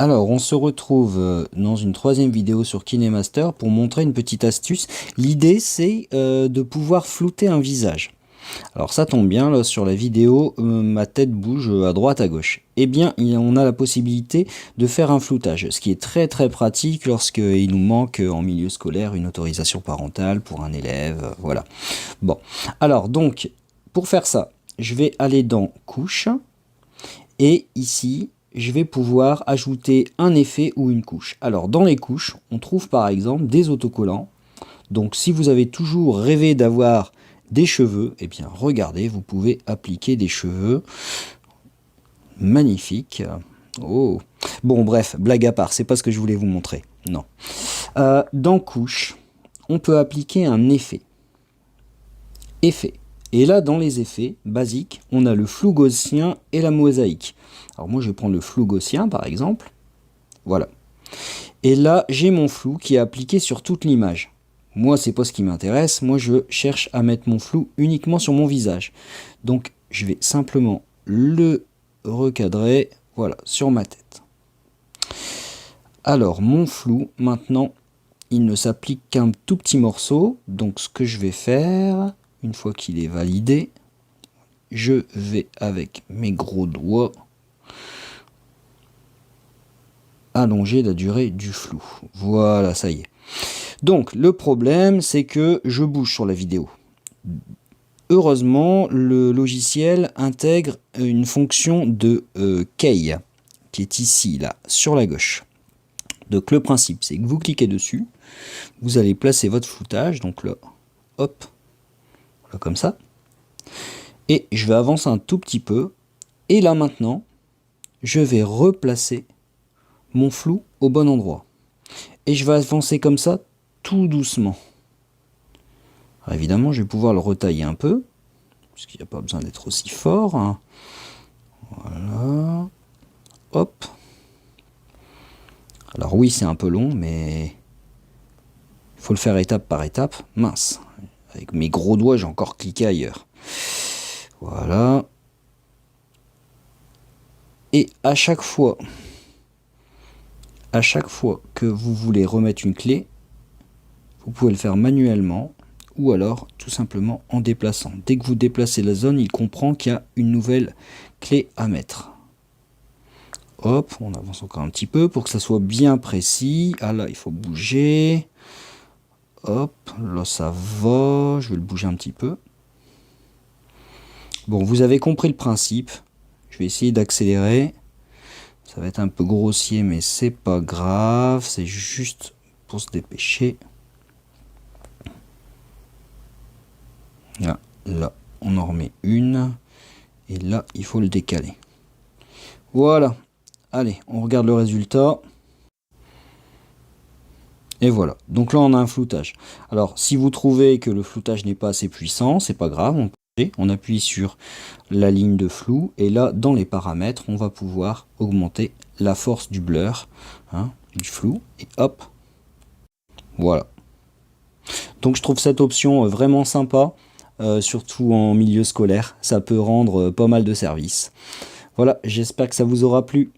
Alors, on se retrouve dans une troisième vidéo sur KineMaster pour montrer une petite astuce. L'idée, c'est de pouvoir flouter un visage. Alors, ça tombe bien, là, sur la vidéo, ma tête bouge à droite, à gauche. Eh bien, on a la possibilité de faire un floutage, ce qui est très très pratique lorsqu'il nous manque en milieu scolaire une autorisation parentale pour un élève, voilà. Bon, alors donc, pour faire ça, je vais aller dans Couches, et ici, je vais pouvoir ajouter un effet ou une couche. Alors dans les couches, on trouve par exemple des autocollants. Donc si vous avez toujours rêvé d'avoir des cheveux, eh bien regardez, vous pouvez appliquer des cheveux. Magnifique. Oh. Bon bref, blague à part, c'est pas ce que je voulais vous montrer. Non. Dans couches, on peut appliquer un effet. Effet. Et là, dans les effets basiques, on a le flou gaussien et la mosaïque. Alors moi, je vais prendre le flou gaussien, par exemple. Voilà. Et là, j'ai mon flou qui est appliqué sur toute l'image. Moi, c'est pas ce qui m'intéresse. Moi, je cherche à mettre mon flou uniquement sur mon visage. Donc, je vais simplement le recadrer, voilà, sur ma tête. Alors, mon flou, maintenant, il ne s'applique qu'un tout petit morceau. Donc, ce que je vais faire... Une fois qu'il est validé, je vais avec mes gros doigts allonger la durée du flou. Voilà, ça y est. Donc, le problème, c'est que je bouge sur la vidéo. Heureusement, le logiciel intègre une fonction de key, qui est ici, là, sur la gauche. Donc, le principe, c'est que vous cliquez dessus, vous allez placer votre floutage, donc là, hop, comme ça, et je vais avancer un tout petit peu, et là maintenant je vais replacer mon flou au bon endroit, et je vais avancer comme ça tout doucement. Alors évidemment je vais pouvoir le retailler un peu parce qu'il n'y a pas besoin d'être aussi fort, hein. Voilà, hop. Alors oui, c'est un peu long, mais il faut le faire étape par étape. Mince, avec mes gros doigts, j'ai encore cliqué ailleurs. Voilà. Et à chaque fois que vous voulez remettre une clé, vous pouvez le faire manuellement ou alors tout simplement en déplaçant. Dès que vous déplacez la zone, il comprend qu'il y a une nouvelle clé à mettre. Hop, on avance encore un petit peu pour que ça soit bien précis. Ah là, il faut bouger. Hop, là ça va, je vais le bouger un petit peu. Bon, vous avez compris le principe. Je vais essayer d'accélérer. Ça va être un peu grossier, mais c'est pas grave. C'est juste pour se dépêcher. Là, on en remet une. Et là, il faut le décaler. Voilà. Allez, on regarde le résultat. Et voilà, donc là on a un floutage. Alors si vous trouvez que le floutage n'est pas assez puissant, c'est pas grave, on appuie sur la ligne de flou et là dans les paramètres on va pouvoir augmenter la force du blur, hein, du flou, et hop, voilà. Donc je trouve cette option vraiment sympa, surtout en milieu scolaire, ça peut rendre pas mal de services. Voilà, j'espère que ça vous aura plu.